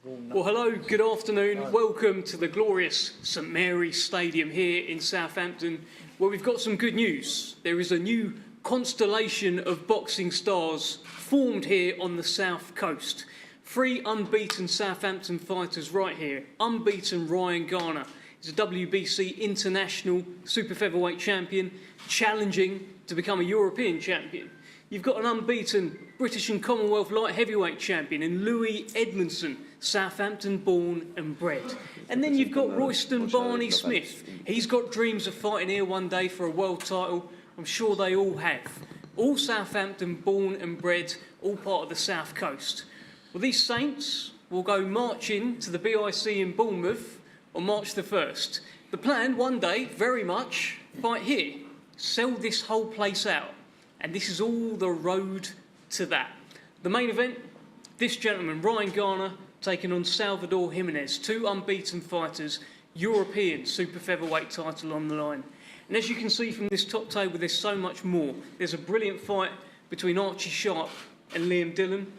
Well, hello, good afternoon. Welcome to the glorious St Mary's Stadium here in Southampton, where we've got some good news. There is a new constellation of boxing stars formed here on the south coast. 3 unbeaten Southampton fighters right here. Unbeaten Ryan Garner is a WBC International Super-Featherweight champion, challenging to become a European champion. You've got an unbeaten British and Commonwealth light heavyweight champion in Louis Edmondson, Southampton born and bred. And then you've got Royston Barney Smith. He's got dreams of fighting here one day for a world title. I'm sure they all have. All Southampton born and bred, all part of the South Coast. Well, these Saints will go marching to the BIC in Bournemouth on March the 1st. The plan, one day, very much, fight here. Sell this whole place out. And this is all the road to that. The main event, this gentleman, Ryan Garner, taking on Salvador Jimenez, 2 unbeaten fighters, European Super-Featherweight title on the line. And as you can see from this top table, there's so much more. There's a brilliant fight between Archie Sharp and Liam Dillon.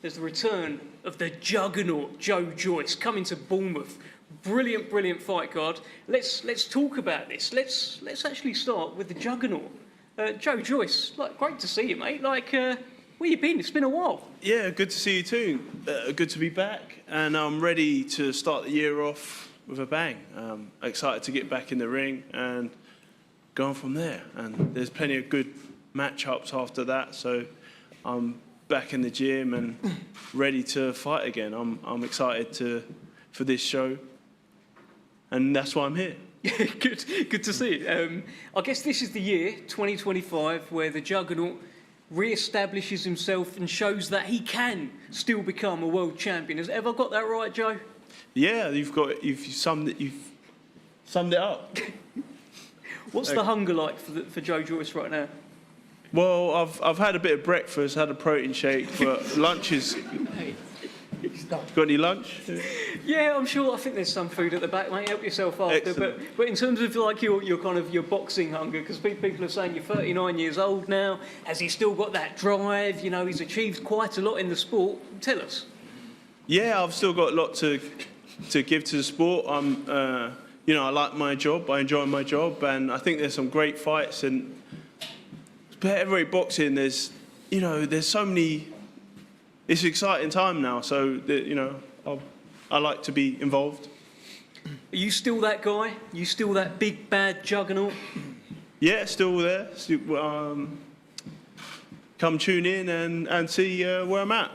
There's the return of the juggernaut, Joe Joyce, coming to Bournemouth. Brilliant, brilliant fight card. Let's talk about this. Let's actually start with the juggernaut. Joe Joyce, great to see you, mate. Where you been? It's been a while. Yeah, good to see you too. Good to be back, and I'm ready to start the year off with a bang. Excited to get back in the ring and go on from there. And there's plenty of good matchups after that, so I'm back in the gym and ready to fight again. I'm excited for this show, and that's why I'm here. Good to see you. I guess this is the year, 2025, where the juggernaut re-establishes himself and shows that he can still become a world champion. Have I got that right, Joe? Yeah, you've summed it up. What's the hunger like for Joe Joyce right now? Well, I've had a bit of breakfast, had a protein shake, but lunch is. Got any lunch? Yeah, I'm sure. I think there's some food at the back, mate. Help yourself after. But in terms of your boxing hunger, because people are saying you're 39 years old now. Has he still got that drive? You know, he's achieved quite a lot in the sport. Tell us. Yeah, I've still got a lot to give to the sport. I like my job. I enjoy my job, and I think there's some great fights. And heavyweight boxing, there's so many. It's an exciting time now, so I like to be involved. Are you still that guy? You still that big bad juggernaut? Yeah, still there. Come tune in and see where I'm at.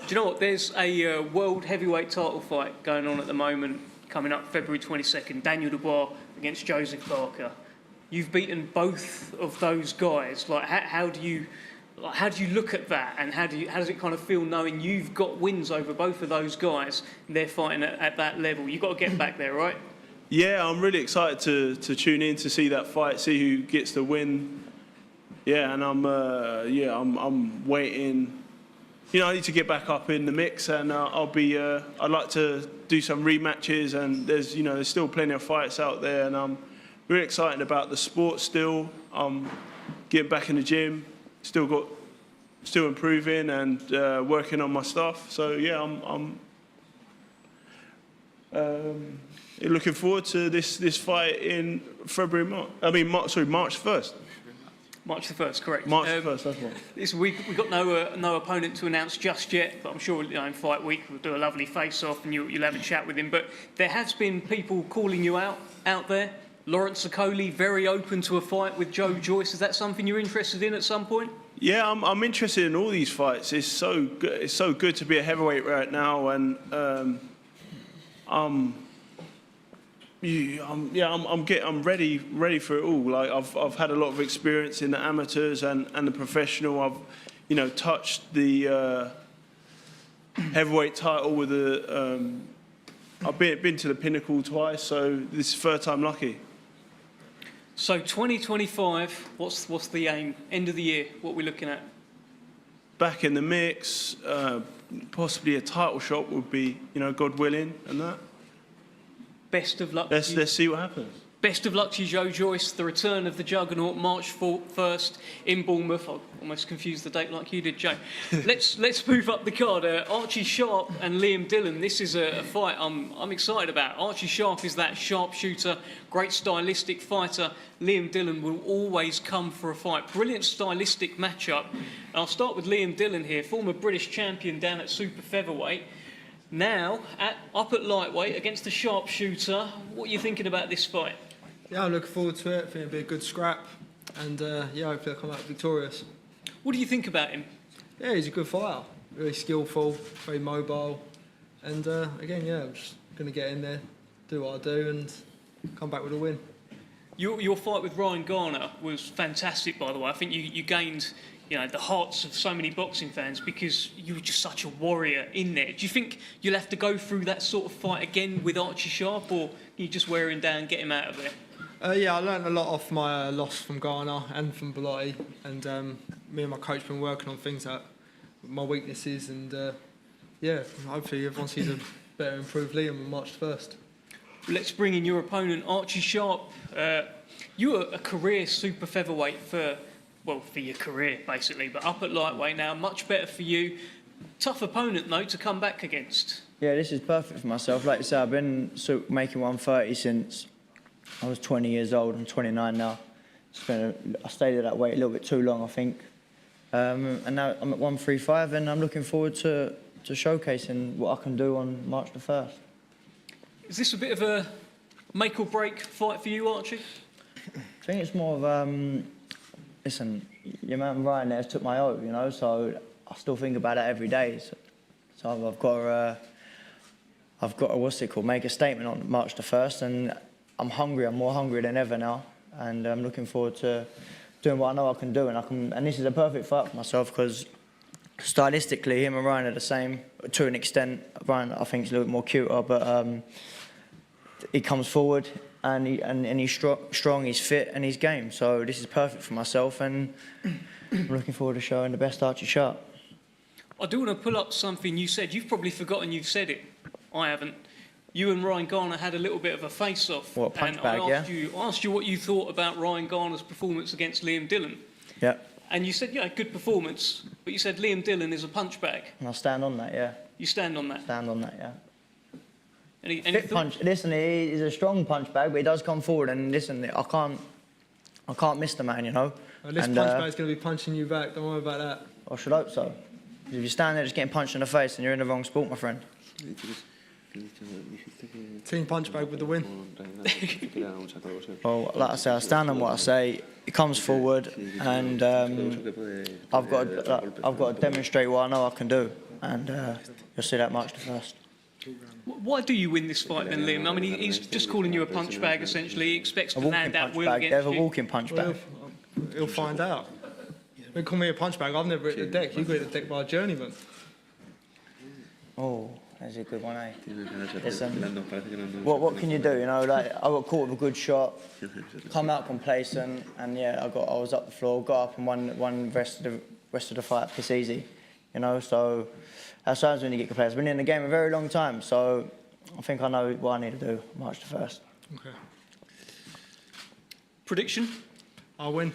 Do you know what? There's a world heavyweight title fight going on at the moment, coming up February 22nd. Daniel Dubois against Joseph Parker. You've beaten both of those guys. How do you look at that, and how does it kind of feel knowing you've got wins over both of those guys and they're fighting at that level? You've got to get back there, right? Yeah, I'm really excited to tune in to see that fight, see who gets the win. Yeah, and I'm waiting. I need to get back up in the mix, and I'd like to do some rematches, and there's still plenty of fights out there, and I'm really excited about the sport still. I'm getting back in the gym. Still improving and working on my stuff. So yeah, I'm looking forward to this fight in March 1st. March the 1st, correct. March the 1st, that's right. This week we've got no opponent to announce just yet, but I'm sure in fight week we'll do a lovely face-off and you'll have a chat with him. But there has been people calling you out there. Lawrence Okoli very open to a fight with Joe Joyce. Is that something you're interested in at some point? Yeah, I'm interested in all these fights. It's so good. It's so good to be a heavyweight right now, and I'm ready for it all. I've had a lot of experience in the amateurs and the professional. I've touched the heavyweight title with I've been to the pinnacle twice, so this is third time lucky. So 2025, what's the aim? End of the year, what we're looking at? Back in the mix, possibly a title shot would be, God willing, and that. Best of luck. Let's see what happens. Best of luck to you, Joe Joyce. The return of the Juggernaut, March 1st in Bournemouth. I almost confused the date like you did, Joe. Let's move up the card. Archie Sharp and Liam Dillon. This is a fight I'm excited about. Archie Sharp is that sharpshooter, great stylistic fighter. Liam Dillon will always come for a fight. Brilliant stylistic matchup. I'll start with Liam Dillon here, former British champion down at super featherweight. Now up at lightweight against the sharpshooter. What are you thinking about this fight? Yeah, I'm looking forward to it. I think it'll be a good scrap. And yeah, hopefully I'll come out victorious. What do you think about him? Yeah, he's a good fighter. Really skillful, very mobile. And again, yeah, I'm just going to get in there, do what I do and come back with a win. Your fight with Ryan Garner was fantastic, by the way. I think you gained the hearts of so many boxing fans because you were just such a warrior in there. Do you think you'll have to go through that sort of fight again with Archie Sharp, or can you just wear him down, get him out of there? Yeah, I learned a lot off my loss from Garner and from Bellotti, and me and my coach been working on things that my weaknesses, and yeah, hopefully everyone sees a better improved Liam on March 1st. Let's bring in your opponent, Archie Sharp. You were a career super featherweight for your career basically, but up at lightweight now, much better for you. Tough opponent though to come back against. Yeah, this is perfect for myself. Like I said, I've been making 130 since I was 20 years old. I'm 29 now. I stayed at that weight a little bit too long, I think. And now I'm at 135, and I'm looking forward to showcasing what I can do on March the 1st. Is this a bit of a make or break fight for you, Archie? I think it's more of, listen, your man Ryan there took my oath, so I still think about that every day. So I've got to, what's it called, make a statement on March the 1st, and I'm hungry. I'm more hungry than ever now, and I'm looking forward to doing what I know I can do, and this is a perfect fight for myself because stylistically, him and Ryan are the same to an extent. Ryan, I think, is a little bit more cuter, but he comes forward and he's strong, he's fit, and he's game. So this is perfect for myself, and I'm looking forward to showing the best Archie Sharp. I do want to pull up something you said. You've probably forgotten you've said it. I haven't. You and Ryan Garner had a little bit of a face-off. What, punch and bag, I asked you what you thought about Ryan Garner's performance against Liam Dillon. Yeah. And you said, good performance, but you said Liam Dillon is a punch bag. And I stand on that, yeah. You stand on that? Stand on that, yeah. Any punch. Listen, he's a strong punch bag, but he does come forward, and listen, I can't miss the man, Well, this punch bag's going to be punching you back, don't worry about that. I should hope so. If you stand there just getting punched in the face, then you're in the wrong sport, my friend. Team punch bag with the win. Well, like I say, I stand on what I say. He comes forward, and I've got to demonstrate what I know I can do, and you'll see that March the 1st. Why do you win this fight then, Liam? I mean, he's just calling you a punch bag, essentially. He expects to land that will against you. They have a walking punch bag. He'll find out. They call me a punch bag. I've never hit the deck. You got hit the deck by a journeyman. Oh, that's a good one, eh? Listen, what can you do? Like I got caught with a good shot, come out complacent, and yeah, I was up the floor, got up and won the rest of the fight piss easy, So that's what happens when you get complacent. I've been in the game a very long time, so I think I know what I need to do March the 1st. Okay. Prediction? I'll win.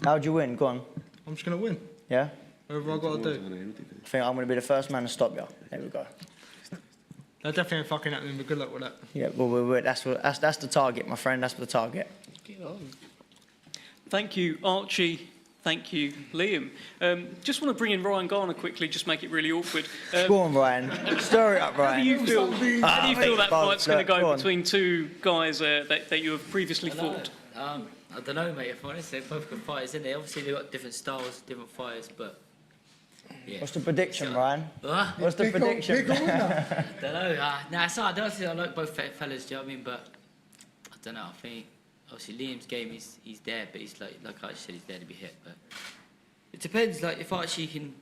How'd you win? Go on. I'm just going to win. Yeah? Whatever I've got to do. I think I'm going to be the first man to stop you. There we go. That definitely ain't fucking happening, but good luck with that. Yeah, well, that's the target, my friend. That's the target. Thank you, Archie. Thank you, Liam. Just want to bring in Ryan Garner quickly, just make it really awkward. Go on, Ryan. Stir it up, Ryan. How do you feel that fight's going to go between two guys that you have previously fought? I don't know, mate, if I'm honest. They're both good fighters, isn't they? Obviously, they've got different styles, different fighters, but... Yeah. What's the prediction, Ryan? What's the prediction? don't know. I don't think I like both fellas, do you know what I mean? But I don't know. I think obviously Liam's game he's there, but he's like Archie said, he's there to be hit. But it depends. Like if Archie can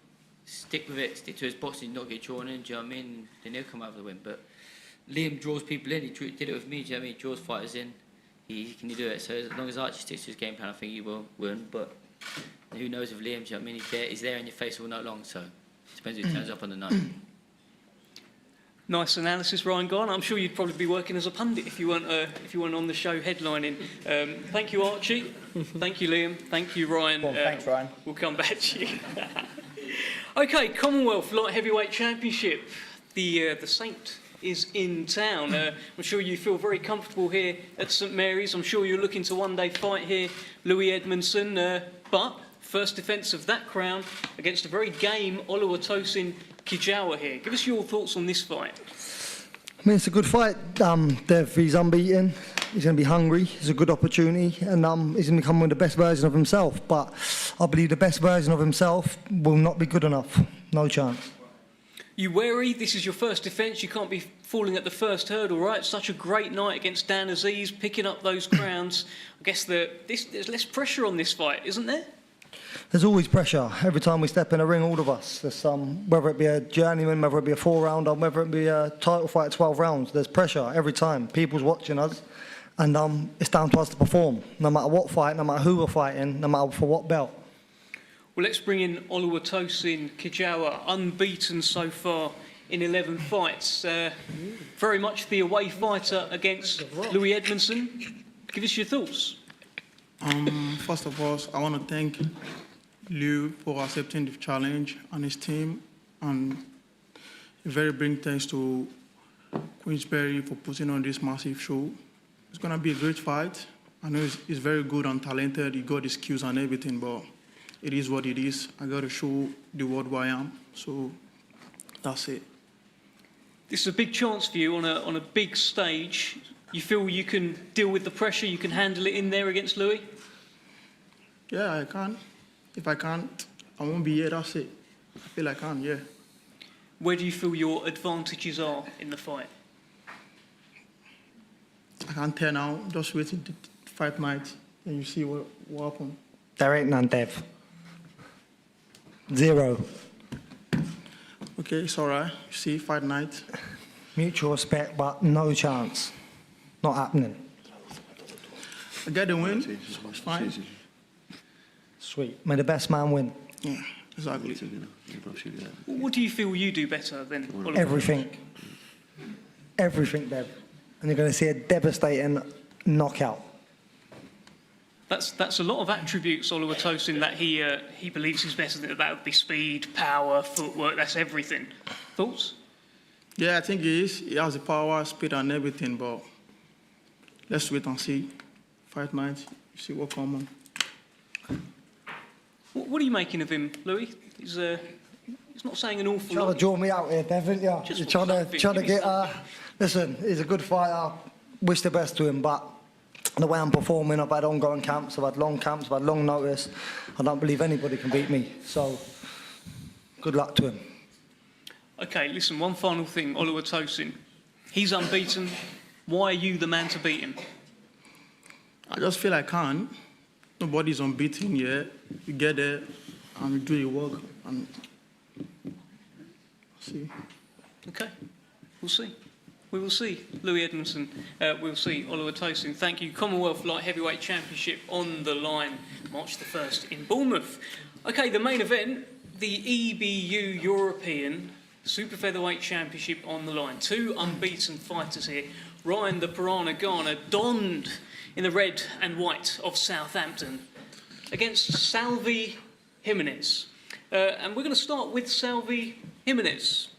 stick with it, stick to his boxing, not get drawn in, do you know what I mean? Then he'll come out with the win. But Liam draws people in. He did it with me, do you know what I mean? He draws fighters in. He can do it. So as long as Archie sticks to his game plan, I think he will win. But who knows with Liam, do you know what I mean? He's there in your face all night long, so it depends who turns up on the night. Nice analysis, Ryan Garner. I'm sure you'd probably be working as a pundit if you weren't on the show headlining. Thank you, Archie. Thank you, Liam. Thank you, Ryan. Well, thanks, Ryan. We'll come back to you. Okay, Commonwealth Light Heavyweight Championship. The Saint is in town. I'm sure you feel very comfortable here at St Mary's. I'm sure you're looking to one day fight here, Louis Edmondson. But first defence of that crown against a very game Oluwatosin Kijawa here. Give us your thoughts on this fight. I mean, it's a good fight. Dev, he's unbeaten. He's going to be hungry. It's a good opportunity, and he's going to come with the best version of himself. But I believe the best version of himself will not be good enough. No chance. You wary? This is your first defence. You can't be falling at the first hurdle, right? Such a great night against Dan Aziz, picking up those crowns. I guess there's less pressure on this fight, isn't there? There's always pressure every time we step in a ring, all of us. There's whether it be a journeyman, whether it be a 4-rounder, whether it be a title fight, 12 rounds. There's pressure every time. People's watching us, and it's down to us to perform. No matter what fight, no matter who we're fighting, no matter for what belt. Well, let's bring in Oluwatosin Kijawa, unbeaten so far in 11 fights. Very much the away fighter against Louis Edmondson. Give us your thoughts. First of all, I want to thank Liu for accepting the challenge and his team, and a very big thanks to Queensberry for putting on this massive show. It's going to be a great fight. I know he's very good and talented. He got the skills and everything, but it is what it is. I got to show the world who I am, so that's it. This is a big chance for you on a big stage. You feel you can deal with the pressure, you can handle it in there against Louis? Yeah, I can. If I can't, I won't be here, that's it. I feel I can, yeah. Where do you feel your advantages are in the fight? I can't tell now. Just wait till the fight night and you see what happens. There ain't none, Dev. Zero. Okay, it's all right. You see, fight night. Mutual respect, but no chance. Not happening. I get the win. It's fine. Sweet. May the best man win. Yeah, exactly. What do you feel you do better than Oliver? Everything. Everything, Dev. And you're going to see a devastating knockout. That's a lot of attributes, Oluwatosin, that he believes he's better than. That would be speed, power, footwork, that's everything. Thoughts? Yeah, I think he is. He has the power, speed, and everything, but let's wait and see. Fight night, you see what comes on. What are you making of him, Louis? He's not saying an awful lot. Trying to draw me out here, Dev, aren't you? Just You're want trying to something. get... listen, he's a good fighter. Wish the best to him, but the way I'm performing, I've had ongoing camps, I've had long camps, I've had long notice. I don't believe anybody can beat me, so good luck to him. Okay, listen, one final thing, Oluwatosin. He's unbeaten. Why are you the man to beat him? I just feel I can. Nobody's unbeaten yet. You get there and you do your work and see. Okay, we'll see. We will see Louis Edmondson. We'll see Oluwatosin. Thank you. Commonwealth Light Heavyweight Championship on the line, March the 1st in Bournemouth. Okay, the main event, the EBU European Super-Featherweight Championship on the line. Two unbeaten fighters here. Ryan the Piranha Garner, donned in the red and white of Southampton, against Salvador Jimenez. And we're going to start with Salvador Jimenez.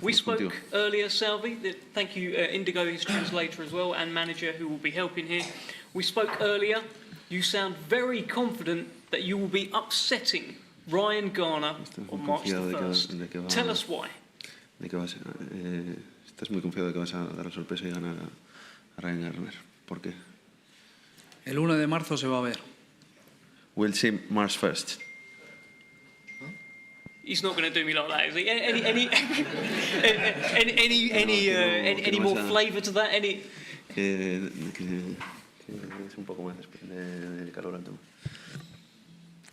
We spoke earlier, Salvi. Thank you, Indigo, his translator as well, and manager who will be helping here. We spoke earlier. You sound very confident that you will be upsetting Ryan Garner on March the 1st. Tell us why. Estás muy confiado de que vas a dar la sorpresa y ganar a Ryan Garner. ¿Por qué? El 1 de marzo se va a ver. We'll see March 1st. He's not going to do me like that, is he? Any more flavour to that? Que es un poco más de calor al tema.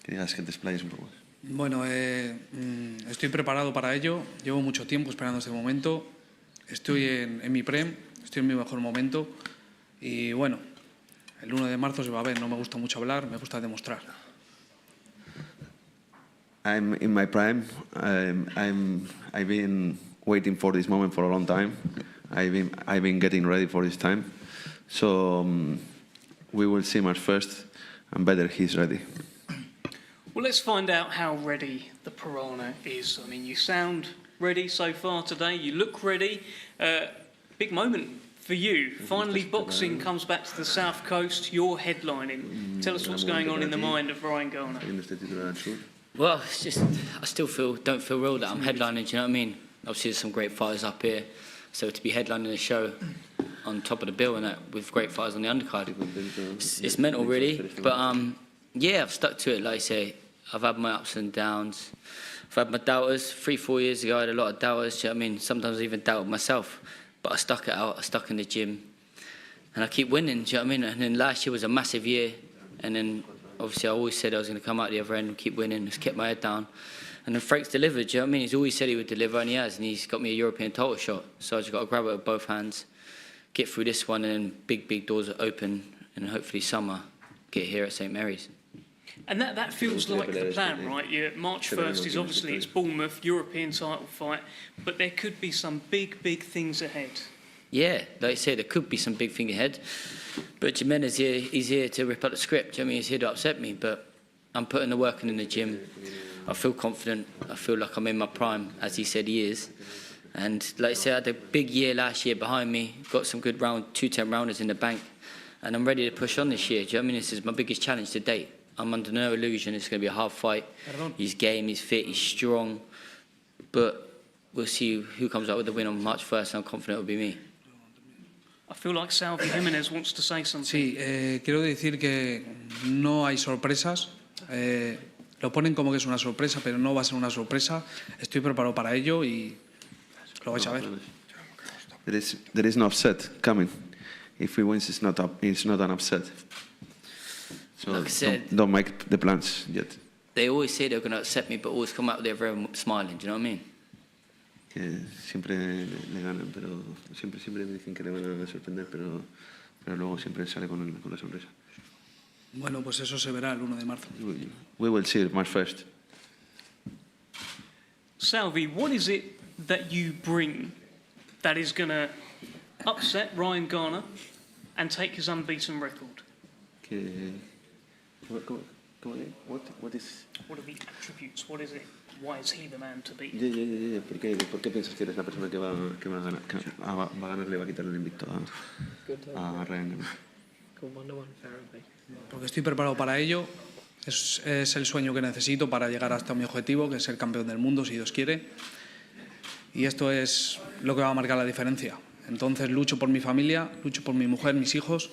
Que digas que te explayes un poco más. Bueno, estoy preparado para ello. Llevo mucho tiempo esperando este momento. Estoy en mi prem, estoy en mi mejor momento. Y bueno, el 1 de marzo se va a ver. No me gusta mucho hablar, me gusta demostrar. I'm in my prime. I've been waiting for this moment for a long time. I've been getting ready for this time. So we will see March 1st, and better he's ready. Well, let's find out how ready the Piranha is. I mean, you sound ready so far today. You look ready. Big moment for you. Finally, boxing comes back to the South Coast. You're headlining. Tell us what's going on in the mind of Ryan Garner. Well, it's just I still don't feel real that I'm headlining. Do you know what I mean? Obviously, there's some great fighters up here, so to be headlining a show on top of the bill and that with great fighters on the undercard, it's mental really. But yeah, I've stuck to it. Like I say, I've had my ups and downs. I've had my doubters. 3-4 years ago, I had a lot of doubters. Do you know what I mean? Sometimes I even doubted myself. But I stuck it out. I stuck in the gym, and I keep winning. Do you know what I mean? And then last year was a massive year, and then obviously I always said I was going to come out the other end and keep winning. Just kept my head down. And then Frank's delivered, do you know what I mean? He's always said he would deliver, and he has, and he's got me a European title shot. So I just got to grab it with both hands, get through this one, and then big doors are open, and hopefully summer, get here at St Mary's. And that feels like the plan, right? Yeah, March 1st is obviously it's Bournemouth, European title fight, but there could be some big things ahead. Yeah, like I said, there could be some big thing ahead. But Jimenez here, he's here to rip up the script. Do you know what I mean? He's here to upset me, but I'm putting the work in the gym. I feel confident. I feel like I'm in my prime, as he said he is. And like I said, I had a big year last year behind me. Got some good 210 rounders in the bank. And I'm ready to push on this year. Do you know what I mean? This is my biggest challenge to date. I'm under no illusion it's going to be a hard fight. He's game, he's fit, he's strong. But we'll see who comes out with the win on March 1st. I'm confident it'll be me. I feel like Salvador Jimenez wants to say something. Sí, quiero decir que no hay sorpresas. Lo ponen como que es una sorpresa, pero no va a ser una sorpresa. Estoy preparado para ello y lo vais a ver. There is no upset coming. If we win, it's not an upset. So Like I said, don't make the plans yet. They always say they're going to upset me, but always come out there very smiling. Do you know what I mean? Que siempre le ganan, pero siempre me dicen que le van a sorprender, pero luego siempre sale con la sonrisa. Bueno, pues eso se verá el 1 de marzo. We will see March 1st. Salvi, what is it that you bring that is going to upset Ryan Garner and take his unbeaten record? What is? What are the attributes? What is it? Why is he the man to beat? Yeah. ¿Por qué piensas que eres la persona que va a ganar, le va a quitar el invicto a Ryan Garner? Porque estoy preparado para ello. Es el sueño que necesito para llegar hasta mi objetivo, que es ser campeón del mundo, si Dios quiere. Y esto es lo que va a marcar la diferencia. Entonces lucho por mi familia, lucho por mi mujer, mis hijos.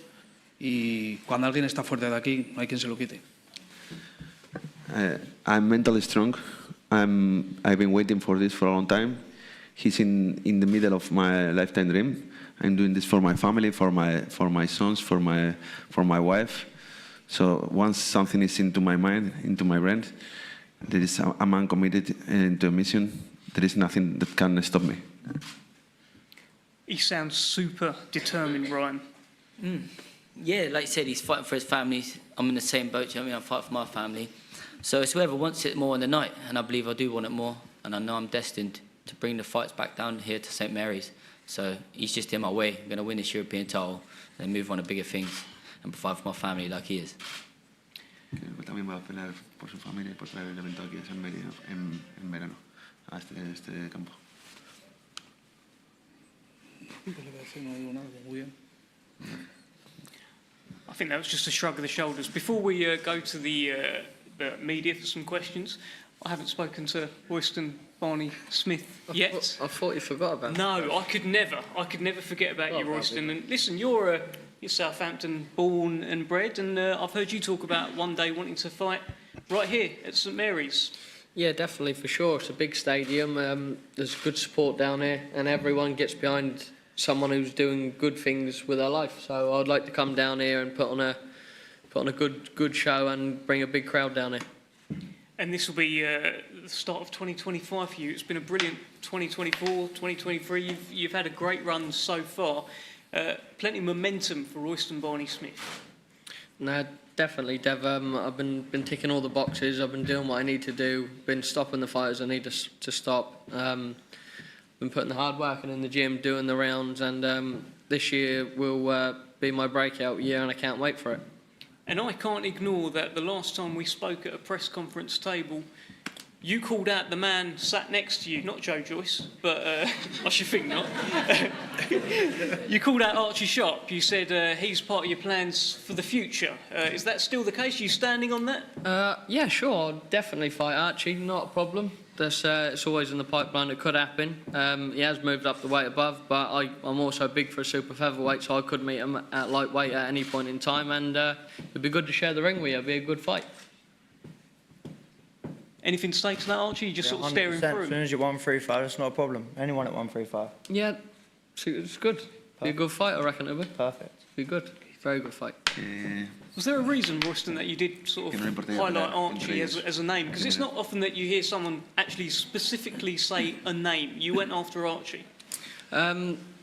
Y cuando alguien está fuerte de aquí, no hay quien se lo quite. I'm mentally strong. I've been waiting for this for a long time. He's in the middle of my lifetime dream. I'm doing this for my family, for my sons, for my wife. So once something is into my mind, into my brain, there is a man committed into a mission. There is nothing that can stop me. He sounds super determined, Ryan. Yeah, like you said, he's fighting for his family. I'm in the same boat. Do you know what I mean? I'm fighting for my family. So it's whoever wants it more in the night, and I believe I do want it more. And I know I'm destined to bring the fights back down here to St Mary's. So he's just in my way. I'm going to win this European title and move on to bigger things and provide for my family like he is. También va a pelear por su familia y por traer el evento aquí a San María en verano a este campo. I think that was just a shrug of the shoulders. Before we go to the media for some questions, I haven't spoken to Royston Barney-Smith yet. I thought you forgot about No, I could never forget about you, Royston. And listen, you're Southampton born and bred, and I've heard you talk about one day wanting to fight right here at St Mary's. Yeah, definitely, for sure. It's a big stadium. There's good support down here, and everyone gets behind someone who's doing good things with their life. So I'd like to come down here and put on a good show and bring a big crowd down here. And this will be the start of 2025 for you. It's been a brilliant 2024, 2023. You've had a great run so far. Plenty of momentum for Royston Barney-Smith. No, definitely, Dev. I've been ticking all the boxes. I've been doing what I need to do. Been stopping the fighters I need to stop. been putting the hard work in the gym, doing the rounds, and this year will be my breakout year, and I can't wait for it. And I can't ignore that the last time we spoke at a press conference table, you called out the man sat next to you, not Joe Joyce, but I should think not. You called out Archie Sharp. You said he's part of your plans for the future. Is that still the case? Are you standing on that? Yeah, sure, I'll definitely fight Archie, not a problem. That's, it's always in the pipeline, it could happen. He has moved up the weight above, but I'm also big for a super featherweight, so I could meet him at lightweight at any point in time, and it'd be good to share the ring with you, it'd be a good fight. Anything to say to that, Archie? You just sort of 100%. staring through As him? soon as you're 135, that's not a problem. Anyone at 135. Yeah, it's good. Be a good fight, I reckon it'll be. Perfect. Be good. Very good fight. Was there a reason, Royston, that you did sort of highlight Archie as a name? Because it's not often that you hear someone actually specifically say a name. You went after Archie.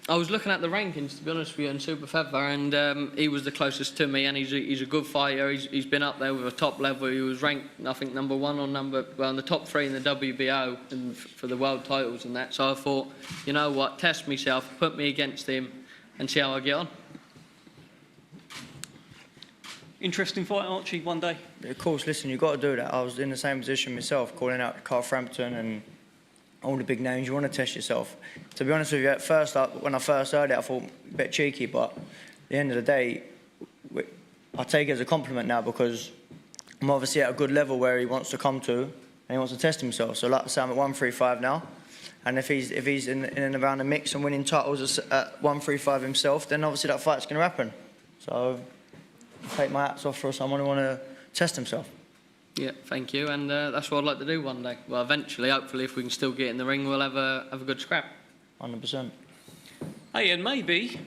I was looking at the rankings, to be honest with you, in Super Feather, and he was the closest to me, and he's a good fighter. He's been up there with a top level. He was ranked, I think, number 1 or in the top 3 in the WBO and for the world titles and that. So I thought, you know what, test myself, put me against him, and see how I get on. Interesting fight, Archie, one day. Of course, listen, you've got to do that. I was in the same position myself, calling out Southampton and all the big names. You want to test yourself. To be honest with you, at first, when I first heard it, I thought a bit cheeky, but at the end of the day, I take it as a compliment now, because I'm obviously at a good level where he wants to come to, and he wants to test himself. So like I say, I'm at 135 now, and if he's in and around the mix and winning titles at 135 himself, then obviously that fight's going to happen. So take my hats off for someone who want to test himself. Yeah, thank you, and that's what I'd like to do one day. Well, eventually, hopefully, if we can still get in the ring, we'll have a good scrap. 100%. Hey, and maybe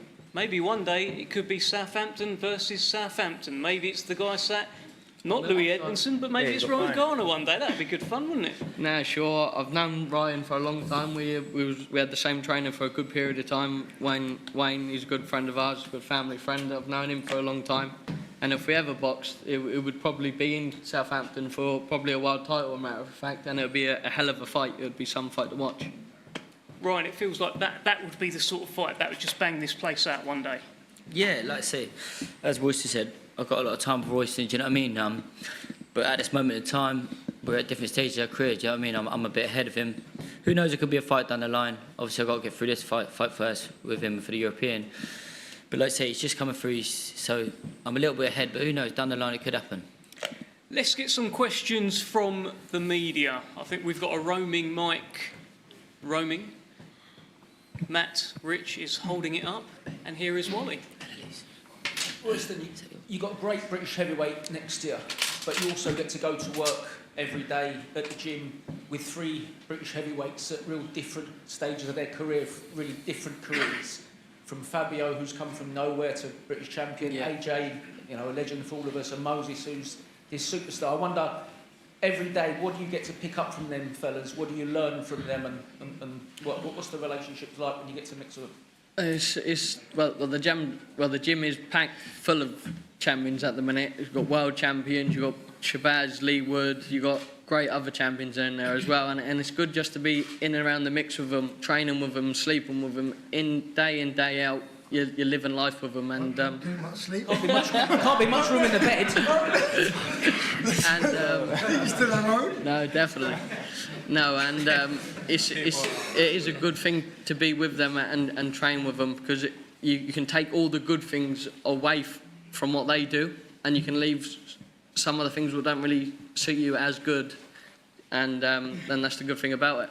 one day it could be Southampton versus Southampton. Maybe it's the guy sat, not Louis Edmondson, but maybe it's Ryan Garner one day. That'd be good fun, wouldn't it? Nah, sure. I've known Ryan for a long time. We had the same trainer for a good period of time. Wayne, he's a good friend of ours, a good family friend. I've known him for a long time. And if we ever boxed, it would probably be in Southampton for probably a world title, as a matter of fact, and it would be a hell of a fight. It would be some fight to watch. Ryan, it feels like that would be the sort of fight that would just bang this place out one day. Yeah, like I say, as Royston said, I've got a lot of time for Royston, do you know what I mean? But at this moment in time, we're at different stages of our career, do you know what I mean? I'm a bit ahead of him. Who knows, it could be a fight down the line. Obviously, I've got to get through this fight first with him for the European. But like I say, he's just coming through, so I'm a little bit ahead, but who knows, down the line it could happen. Let's get some questions from the media. I think we've got a roaming mic. Roaming. Matt Rich is holding it up, and here is Wally. Royston, you got a great British heavyweight next year, but you also get to go to work every day at the gym with 3 British heavyweights at real different stages of their career, really different careers. From Fabio, who's come from nowhere to British champion, AJ, you know, a legend for all of us, and Moses, who's this superstar. I wonder, every day, what do you get to pick up from them fellas? What do you learn from them, and what's the relationship like when you get to mix with them? The gym is packed full of champions at the minute. You've got world champions, you've got Shabazz, Lee Wood, you've got great other champions in there as well, and it's good just to be in and around the mix with them, training with them, sleeping with them, in day out. You're living life with them, and Too much sleep. Can't be much room in the bed. You still on road? No, definitely. No, and it is a good thing to be with them and train with them, because you can take all the good things away from what they do, and you can leave some of the things that don't really suit you as good, and then that's the good thing about it.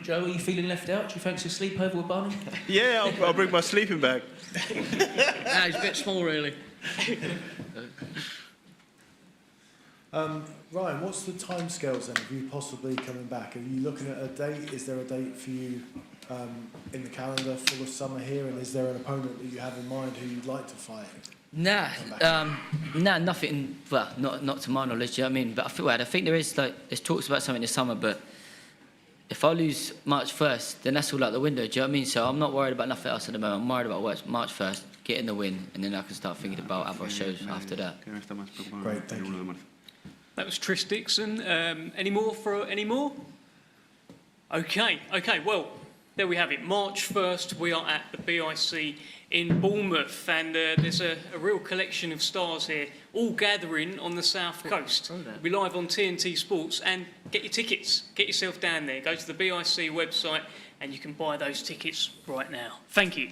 Joe, are you feeling left out? Do you fancy a sleepover with Barney? Yeah, I'll bring my sleeping bag. Nah, he's a bit small, really. Ryan, what's the timescales then of you possibly coming back? Are you looking at a date? Is there a date for you in the calendar for the summer here? And is there an opponent that you have in mind who you'd like to fight? Nah, nothing. Well, not to my knowledge. You know what I mean? But I think there's talks about something this summer. But if I lose March 1st, then that's all out the window. Do you know what I mean? So I'm not worried about nothing else at the moment. I'm worried about March 1st, getting the win, and then I can start thinking about other shows after that. Great, thank you. That was Tris Dixon. Any more? Okay. Well, there we have it. March 1st, we are at the BIC in Bournemouth, and there's a real collection of stars here, all gathering on the south coast. We'll be live on TNT Sports, and get your tickets. Get yourself down there. Go to the BIC website, and you can buy those tickets right now. Thank you.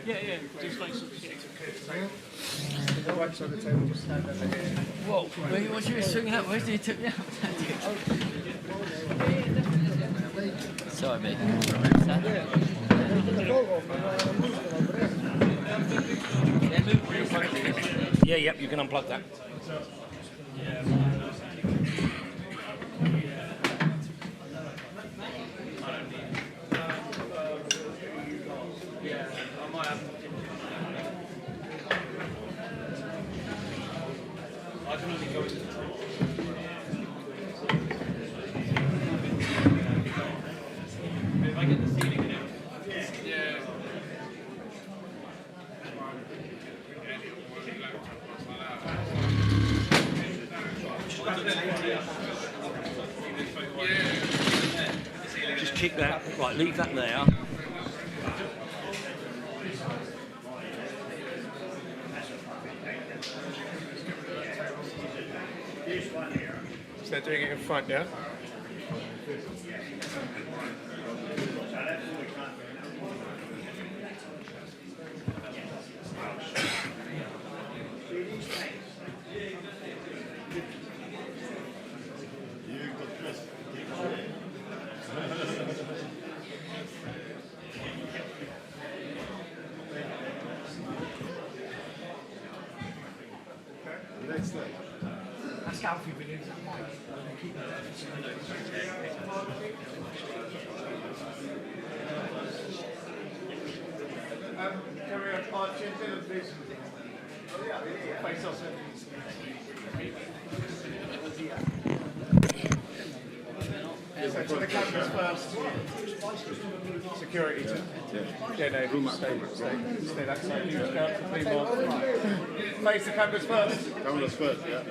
Yeah, just face Whoa, what you were swinging up? Where did you took me out? Sorry, mate. Yeah, yep, you can unplug that. Just kick that. Right, leave that there. So they're doing it in front, yeah? That's how we've been in. Carry on, Archie and Dylan, please. Face off. So to the cameras first. Security. Yeah, no, stay that side. You just go up to three more. Face the cameras first. Cameras first, yeah.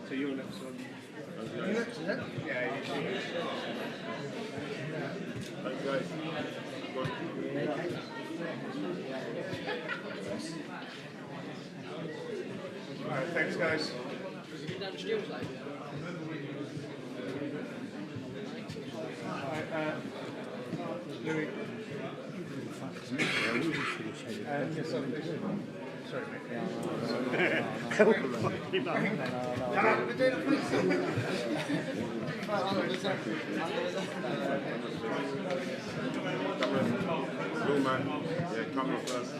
So you're next one. You next, yeah? Yeah, you should. Okay. Alright, thanks guys. Alright, Louis. Yes, sorry, camera first.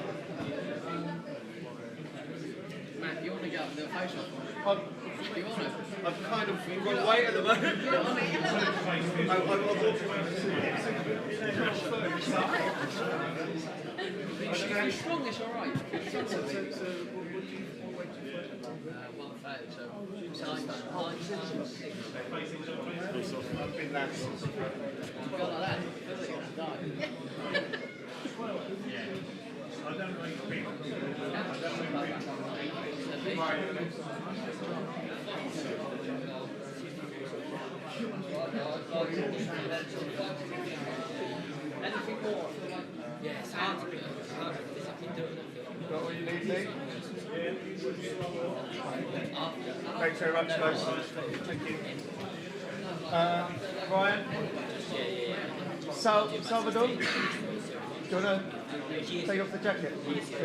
Matt, you want to get up and do a face off? You want to? I've kind of got away at the moment. If you're strong, it's alright. 1:30, so 9. I've been that. You go like that, you feel like you're going to die. I don't know Anything more? Yeah, it's hard to do. Got all you need, Lee? Thanks very much, guys. Thank you. Ryan? Salvador? Do you want to take off the jacket, please? Yeah,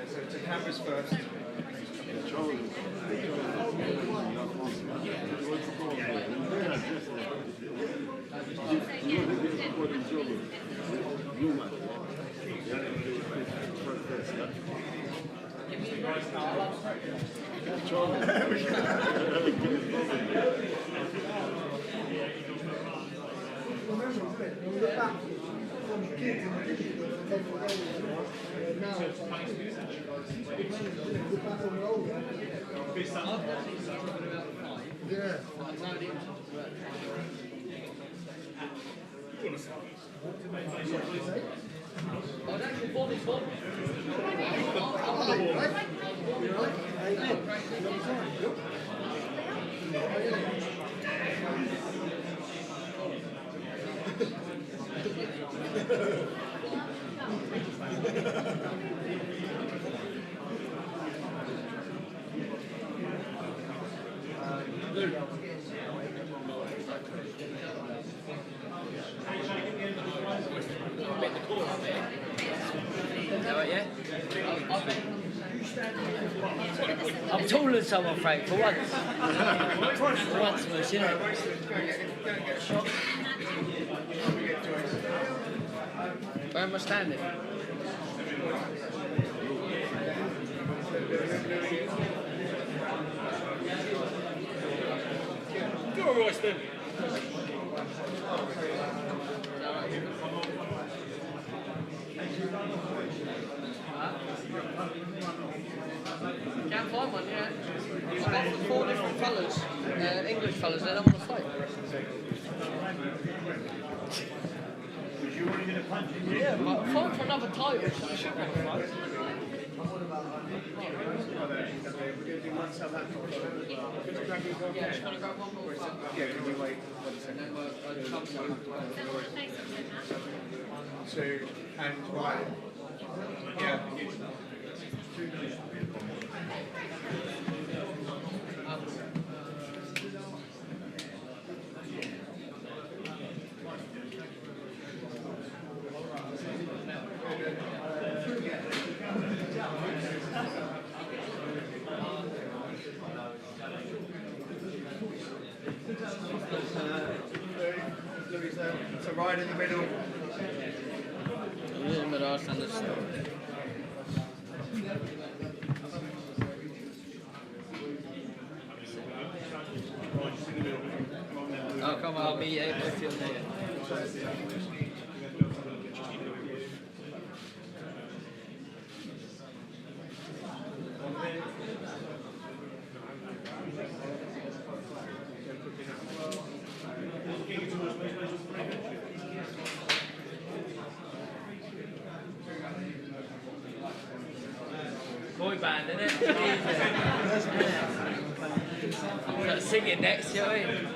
so to cameras first. I'm taller than someone, Frank, for once. For once, Moose, you know. Where am I standing? Go on, Royce, then. Can't find one, yeah. It's about 4 different fellas, English fellas, they don't want to fight. Yeah, but I'm fighting for another title, so I should want to fight. Yeah, just want to grab one more. Yeah, can we wait 1 second? Two, and right. Yeah. It's a ride in the middle. Yeah, but I understand. Oh, come on, I'll meet you with you there. Boy band, isn't it? Got singing next, you know what I mean?